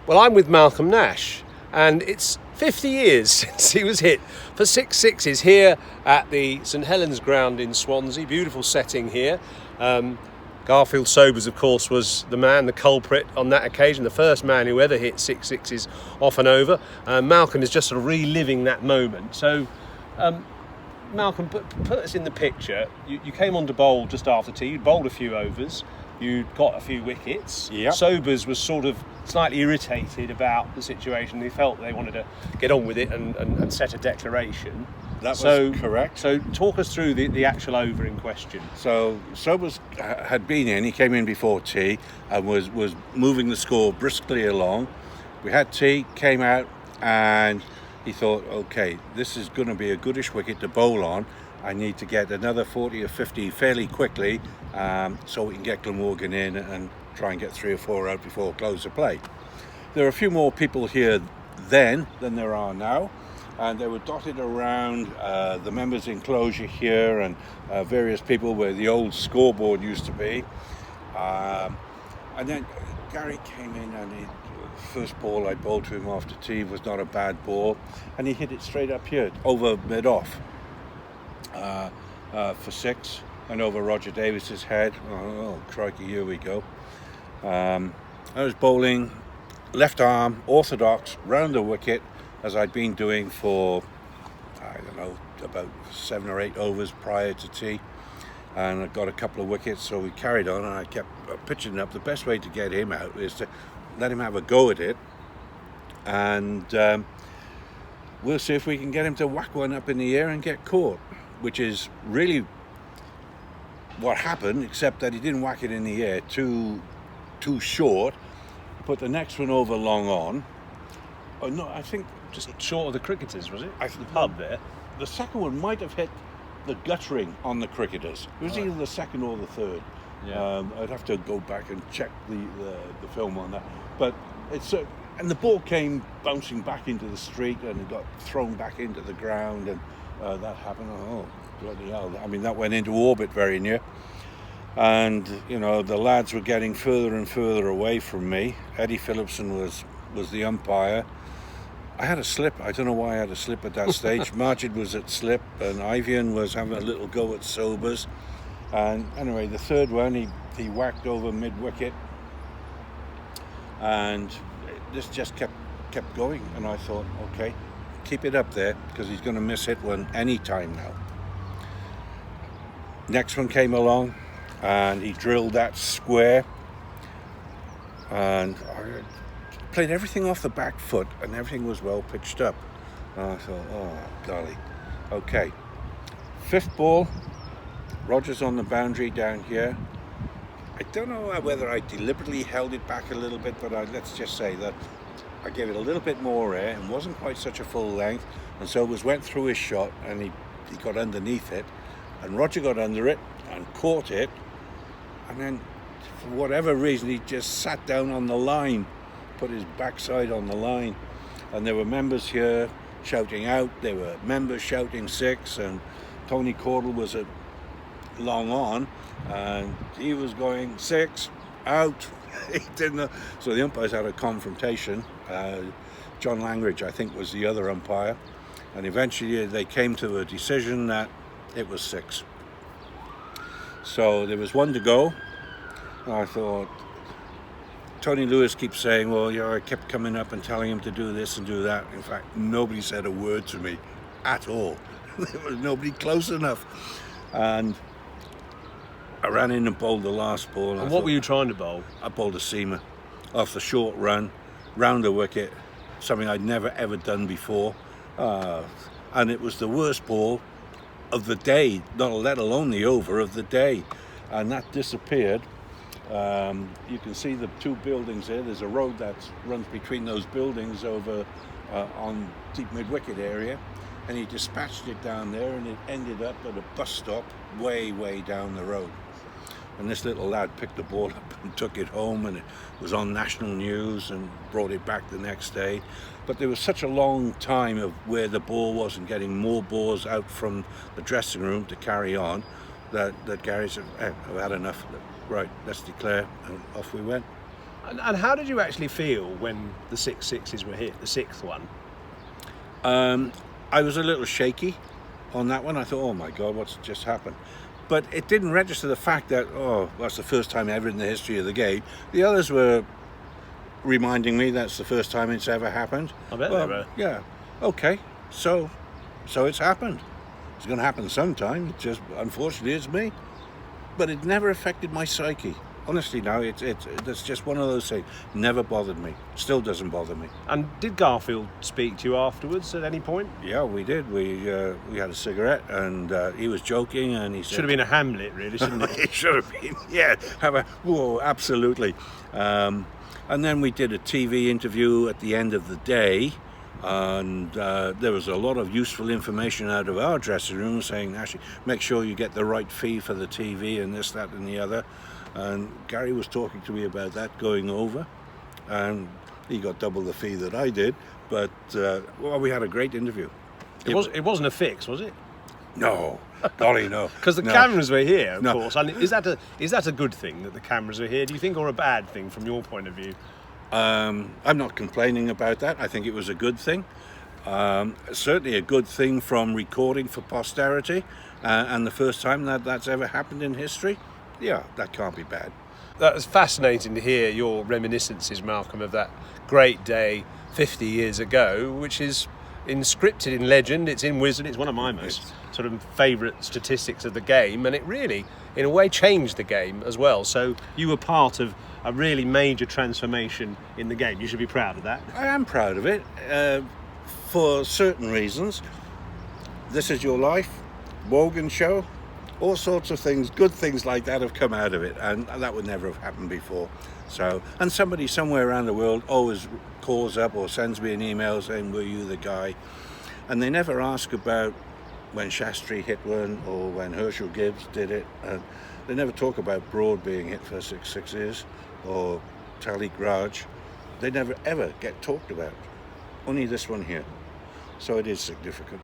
Well, I'm with Malcolm Nash, and it's 50 years since he was hit for 6 sixes here at the St Helens ground in Swansea. Beautiful setting here. Garfield Sobers, of course, was the man, the culprit on that occasion, the first man who ever hit 6 sixes off and over. Malcolm is just sort of reliving that moment. So, Malcolm, put us in the picture. You came on to bowl just after tea. You bowled a few overs. You got a few wickets. Yep. Sobers was sort of slightly irritated about the situation. He felt they wanted to get on with it and set a declaration. That was correct. So talk us through the actual over in question. So Sobers had been in. He came in before tea and was moving the score briskly along. We had tea, came out, and he thought, okay, this is going to be a goodish wicket to bowl on. I need to get another 40 or 50 fairly quickly so we can get Glamorgan in and try and get 3 or 4 out before close of play. There are a few more people here then than there are now, and they were dotted around the members' enclosure here and various people where the old scoreboard used to be. And then Gary came in, and first ball I bowled to him after tea was not a bad ball, and he hit it straight up here over mid-off. For 6 and over Roger Davis's head. Oh, crikey, here we go. I was bowling left arm, orthodox, round the wicket, as I'd been doing for, I don't know, about 7 or 8 overs prior to tea. And I got a couple of wickets, so we carried on, and I kept pitching it up. The best way to get him out is to let him have a go at it, and we'll see if we can get him to whack one up in the air and get caught, which is really what happened, except that he didn't whack it in the air too short. He put the next one over long on. Oh no, I think Just short of the cricketers, was it? I The pub there. The second one might have hit the guttering on the cricketers. It was either the second or the third. Yeah. I'd have to go back and check the film on that. But it's and the ball came bouncing back into the street, and it got thrown back into the ground, and that happened. Oh, bloody hell. I mean, that went into orbit very near. And, you know, the lads were getting further and further away from me. Eddie Phillipson was the umpire. I had a slip. I don't know why I had a slip at that stage. Majid was at slip, and Ivian was having a little go at Sobers. And anyway, the third one, he whacked over mid-wicket. And this just kept going. And I thought, okay, keep it up there, because he's going to miss hit one any time now. Next one came along, and he drilled that square, and I played everything off the back foot, and everything was well pitched up. And I thought, oh golly, okay. 5th ball, Rogers on the boundary down here. I don't know whether I deliberately held it back a little bit, but let's just say that I gave it a little bit more air and wasn't quite such a full length, and so it went through his shot, and he got underneath it, and Roger got under it and caught it, and then for whatever reason he just sat down on the line, put his backside on the line, and there were members here shouting out, there were members shouting 6, and Tony Caudle was at long on, and he was going 6 out. He didn't know. So the umpires had a confrontation. John Langridge, I think, was the other umpire, and eventually they came to a decision that it was 6. So there was 1 to go, and I thought, Tony Lewis keeps saying, well, you know, I kept coming up and telling him to do this and do that. In fact, nobody said a word to me at all. There was nobody close enough. And I ran in and bowled the last ball. And what were you trying to bowl? I bowled a seamer off the short run, round the wicket, something I'd never ever done before. And it was the worst ball of the day, not let alone the over of the day. And that disappeared. You can see the 2 buildings there. There's a road that runs between those buildings over on deep mid-wicket area, and he dispatched it down there, and it ended up at a bus stop way down the road. And this little lad picked the ball up and took it home, and it was on national news and brought it back the next day. But there was such a long time of where the ball wasn't getting more balls out from the dressing room to carry on that Gary said, hey, I've had enough of it. Right, let's declare, and off we went. And how did you actually feel when the 6 6s were hit, the sixth one? I was a little shaky on that one. I thought, oh my God, what's just happened? But it didn't register the fact that, oh, that's the first time ever in the history of the game. The others were reminding me that's the first time it's ever happened. I bet they were. Yeah. Okay. So it's happened. It's going to happen sometime. It's just, unfortunately, it's me. But it never affected my psyche. Honestly, no, it's just one of those things. Never bothered me. Still doesn't bother me. And did Garfield speak to you afterwards at any point? Yeah, we did. We had a cigarette, and he was joking, and he said... Should have been a Hamlet, really, shouldn't it? It should have been, yeah. Whoa, absolutely. And then we did a TV interview at the end of the day, and there was a lot of useful information out of our dressing room saying, Nash, make sure you get the right fee for the TV and this, that, and the other. And Gary was talking to me about that going over, and he got double the fee that I did. But well, we had a great interview. It wasn't a fix, was it? No, golly, no. Because the cameras were here, of course. And is that a good thing that the cameras are here? Do you think, or a bad thing from your point of view? I'm not complaining about that. I think it was a good thing. Certainly a good thing from recording for posterity, and the first time that's ever happened in history. Yeah, that can't be bad. That was fascinating to hear your reminiscences, Malcolm, of that great day 50 years ago, which is inscripted in legend. It's in Wizard. It's one of my most sort of favourite statistics of the game, and it really, in a way, changed the game as well. So you were part of a really major transformation in the game. You should be proud of that. I am proud of it, for certain reasons. This Is Your Life, Wogan Show, all sorts of things, good things like that have come out of it, and that would never have happened before. So, and somebody somewhere around the world always calls up or sends me an email saying, were you the guy? And they never ask about when Shastri hit one or when Herschel Gibbs did it. They never talk about Broad being hit for 6 6s or Talik Raj. They never ever get talked about. Only this one here. So it is significant.